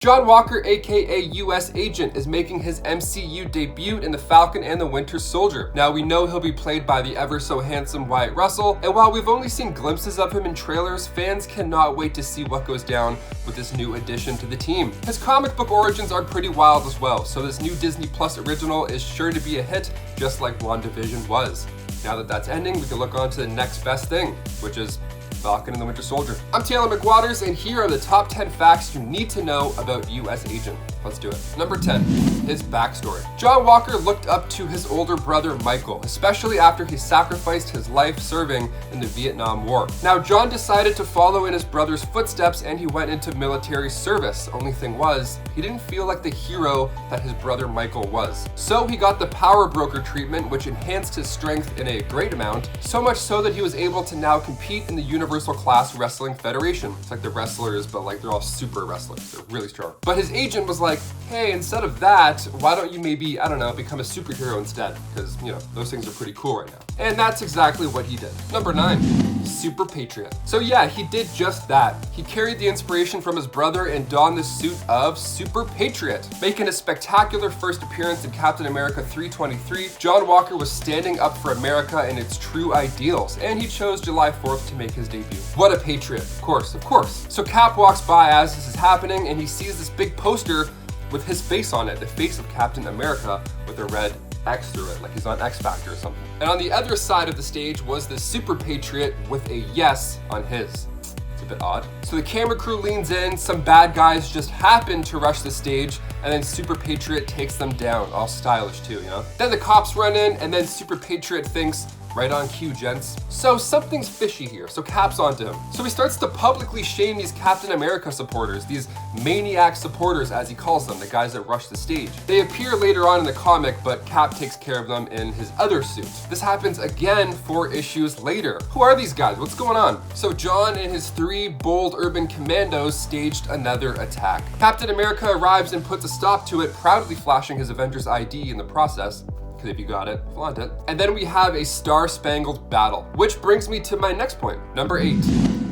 John Walker, aka US Agent, is making his MCU debut in The Falcon and the Winter Soldier. Now, we know he'll be played by the ever so handsome Wyatt Russel, and while we've only seen glimpses of him in trailers, fans cannot wait to see what goes down with this new addition to the team. His comic book origins are pretty wild as well, so this new Disney Plus original is sure to be a hit, just like WandaVision was. Now that that's ending, we can look on to the next best thing, which is Falcon and the Winter Soldier. I'm Taylor McWatters, and here are the top 10 facts you need to know about US Agent. Let's do it. Number 10, his backstory. John Walker looked up to his older brother Michael, especially after he sacrificed his life serving in the Vietnam War. Now, John decided to follow in his brother's footsteps and he went into military service. Only thing was, he didn't feel like the hero that his brother Michael was. So he got the power broker treatment, which enhanced his strength in a great amount, so much so that he was able to now compete in the Universal Class Wrestling Federation. It's like the wrestlers, but like they're all super wrestlers. They're really strong. But his agent was like, hey, instead of that, why don't you maybe, I don't know, become a superhero instead? Because, you know, those things are pretty cool right now. And that's exactly what he did. Number 9, Super Patriot. So yeah, he did just that. He carried the inspiration from his brother and donned the suit of Super Patriot. Making a spectacular first appearance in Captain America 323, John Walker was standing up for America and its true ideals, and he chose July 4th to make his debut. What a patriot. Of course, of course. So Cap walks by as this is happening, and he sees this big poster with his face on it, the face of Captain America with a red X through it, like he's on X Factor or something. And on the other side of the stage was the Super Patriot with a yes on his. It's a bit odd. So the camera crew leans in, some bad guys just happen to rush the stage, and then Super Patriot takes them down, all stylish too, you know? Then the cops run in, and then Super Patriot thinks, right on cue, gents. So something's fishy here, so Cap's onto him. So he starts to publicly shame these Captain America supporters, these maniac supporters as he calls them, the guys that rush the stage. They appear later on in the comic, but Cap takes care of them in his other suit. This happens again 4 issues later. Who are these guys? What's going on? So John and his 3 bold urban commandos staged another attack. Captain America arrives and puts a stop to it, proudly flashing his Avengers ID in the process. Because if you got it, flaunt it. And then we have a star-spangled battle, which brings me to my next point. Number 8.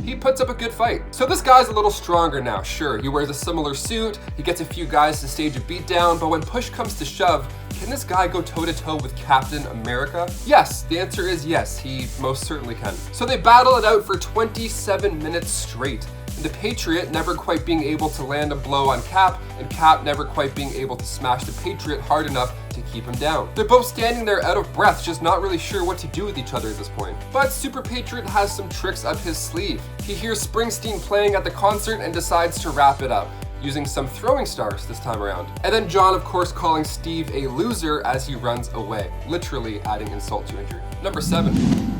He puts up a good fight. So this guy's a little stronger now, sure. He wears a similar suit, he gets a few guys to stage a beatdown, but when push comes to shove, can this guy go toe-to-toe with Captain America? Yes, the answer is yes, he most certainly can. So they battle it out for 27 minutes straight. The Patriot never quite being able to land a blow on Cap, and Cap never quite being able to smash the Patriot hard enough to keep him down. They're both standing there out of breath, just not really sure what to do with each other at this point. But Super Patriot has some tricks up his sleeve. He hears Springsteen playing at the concert and decides to wrap it up, using some throwing stars this time around. And then John, of course, calling Steve a loser as he runs away, literally adding insult to injury. Number 7,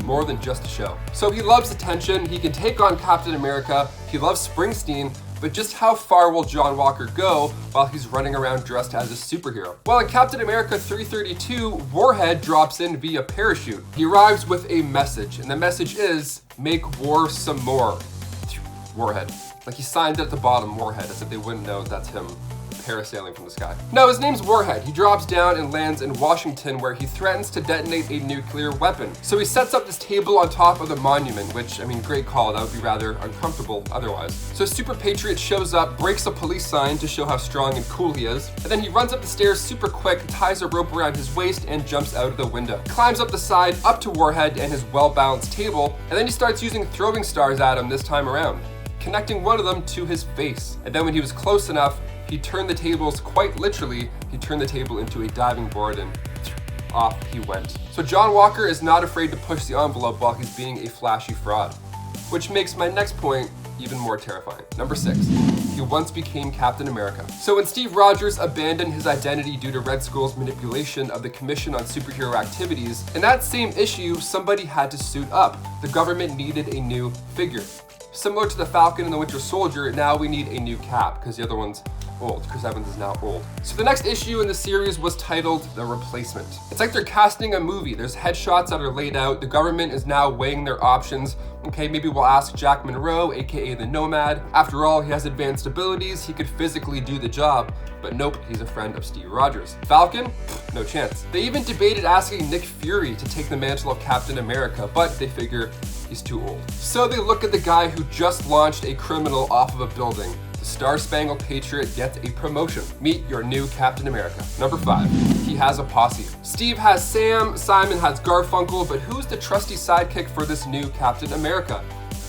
more than just a show. So he loves attention, he can take on Captain America, he loves Springsteen, but just how far will John Walker go while he's running around dressed as a superhero? Well, in Captain America 332, Warhead drops in via parachute. He arrives with a message, and the message is, make war some more. Warhead. Like he signed it at the bottom, Warhead, as if they wouldn't know that's him parasailing from the sky. Now, his name's Warhead. He drops down and lands in Washington, where he threatens to detonate a nuclear weapon. So he sets up this table on top of the monument, which, I mean, great call. That would be rather uncomfortable otherwise. So Super Patriot shows up, breaks a police sign to show how strong and cool he is, and then he runs up the stairs super quick, ties a rope around his waist, and jumps out of the window. Climbs up the side, up to Warhead and his well-balanced table, and then he starts using throwing stars at him this time around, connecting one of them to his face. And then when he was close enough, he turned the tables, quite literally, he turned the table into a diving board and off he went. So John Walker is not afraid to push the envelope while he's being a flashy fraud, which makes my next point even more terrifying. Number 6, he once became Captain America. So when Steve Rogers abandoned his identity due to Red Skull's manipulation of the Commission on Superhero Activities, in that same issue, somebody had to suit up. The government needed a new figure. Similar to the Falcon and the Winter Soldier, now we need a new Cap, because the other one's old. Chris Evans is now old. So the next issue in the series was titled The Replacement. It's like they're casting a movie. There's headshots that are laid out. The government is now weighing their options. Okay, maybe we'll ask Jack Monroe, aka the Nomad. After all, he has advanced abilities. He could physically do the job. But nope, he's a friend of Steve Rogers. Falcon? No chance. They even debated asking Nick Fury to take the mantle of Captain America, but they figure he's too old. So they look at the guy who just launched a criminal off of a building, the Star-Spangled Patriot gets a promotion. Meet your new Captain America. Number 5, he has a posse. Steve has Sam, Simon has Garfunkel, but who's the trusty sidekick for this new Captain America?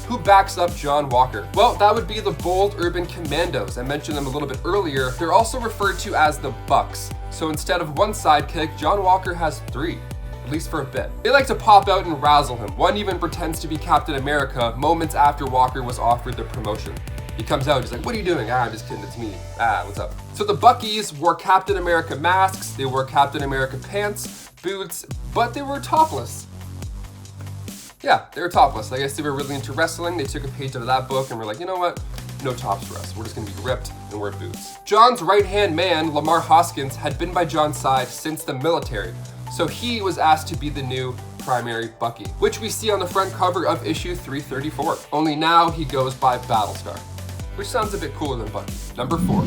Who backs up John Walker? Well, that would be the Bold Urban Commandos. I mentioned them a little bit earlier. They're also referred to as the Bucks. So instead of one sidekick, John Walker has 3. At least for a bit. They like to pop out and razzle him. One even pretends to be Captain America moments after Walker was offered the promotion. He comes out, he's like, what are you doing? I'm just kidding, it's me. What's up? So the Buckies wore Captain America masks, they wore Captain America pants, boots, but they were topless. Yeah, they were topless. I guess they were really into wrestling. They took a page out of that book and were like, you know what? No tops for us. We're just gonna be ripped and wear boots. John's right-hand man, Lamar Hoskins, had been by John's side since the military. So he was asked to be the new primary Bucky, which we see on the front cover of issue 334. Only now he goes by Battlestar, which sounds a bit cooler than Bucky. Number 4,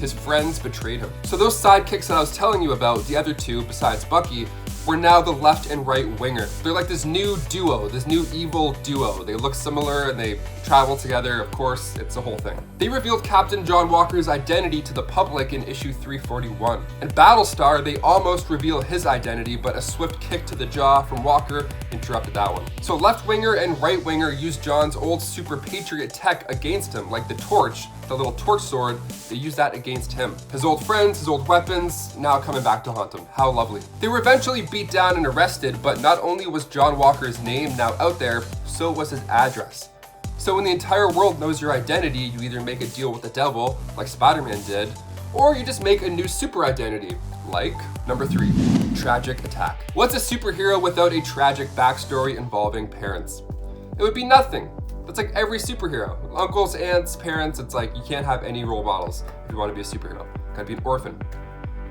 his friends betrayed him. So those sidekicks that I was telling you about, the other 2 besides Bucky, were now the left and right winger. They're like this new duo, this new evil duo. They look similar and they travel together. Of course, it's a whole thing. They revealed Captain John Walker's identity to the public in issue 341. In Battlestar, they almost reveal his identity, but a swift kick to the jaw from Walker interrupted that one. So left winger and right winger used John's old Super Patriot tech against him, like the torch, the little torch sword. They used that against him. His old friends, his old weapons, now coming back to haunt him. How lovely. They were eventually beat down and arrested, but not only was John Walker's name now out there, so was his address. So when the entire world knows your identity, you either make a deal with the devil, like Spider-Man did, or you just make a new super identity, like number 3, tragic attack. What's a superhero without a tragic backstory involving parents? It would be nothing. That's like every superhero. Uncles, aunts, parents, it's like you can't have any role models if you want to be a superhero. Gotta be an orphan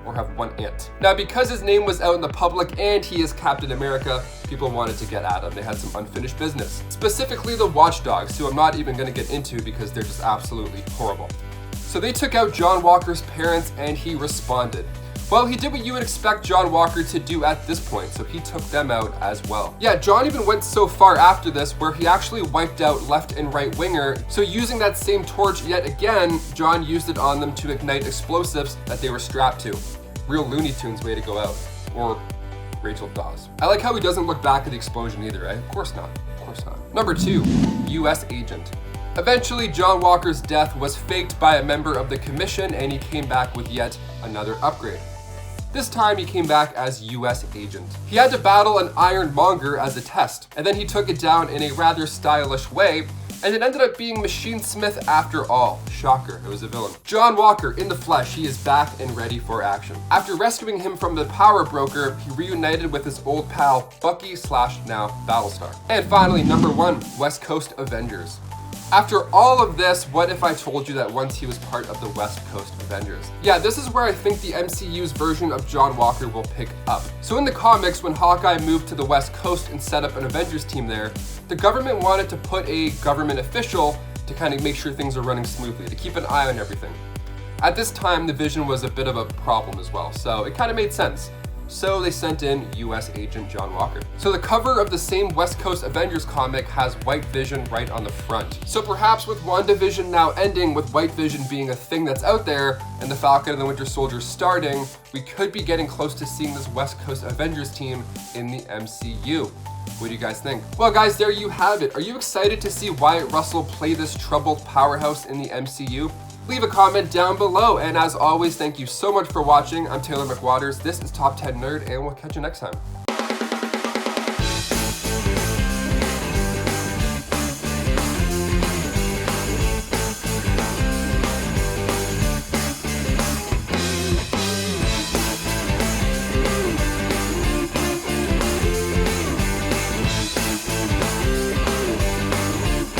or have one aunt. Now, because his name was out in the public and he is Captain America, people wanted to get at him. They had some unfinished business. Specifically the Watchdogs, who I'm not even gonna get into because they're just absolutely horrible. So they took out John Walker's parents and he responded. Well, he did what you would expect John Walker to do at this point, so he took them out as well. Yeah, John even went so far after this where he actually wiped out left and right winger, so using that same torch yet again, John used it on them to ignite explosives that they were strapped to. Real Looney Tunes way to go out. Or Rachel Dawes. I like how he doesn't look back at the explosion either, right? Of course not. Of course not. Number 2, US agent. Eventually, John Walker's death was faked by a member of the commission and he came back with yet another upgrade. This time he came back as US agent. He had to battle an ironmonger as a test, and then he took it down in a rather stylish way, and it ended up being Machine Smith after all. Shocker, it was a villain. John Walker, in the flesh, he is back and ready for action. After rescuing him from the power broker, he reunited with his old pal, Bucky / now Battlestar. And finally, number 1, West Coast Avengers. After all of this, what if I told you that once he was part of the West Coast Avengers? Yeah, this is where I think the MCU's version of John Walker will pick up. So in the comics, when Hawkeye moved to the West Coast and set up an Avengers team there, the government wanted to put a government official to kind of make sure things are running smoothly, to keep an eye on everything. At this time, the Vision was a bit of a problem as well, so it kind of made sense. So they sent in US agent John Walker. So the cover of the same West Coast Avengers comic has White Vision right on the front. So perhaps with WandaVision now ending, with White Vision being a thing that's out there, and the Falcon and the Winter Soldier starting, we could be getting close to seeing this West Coast Avengers team in the MCU. What do you guys think? Well guys, there you have it. Are you excited to see Wyatt Russell play this troubled powerhouse in the MCU? Leave a comment down below, and as always, thank you so much for watching. I'm Taylor McWatters, this is Top 10 Nerd, and we'll catch you next time.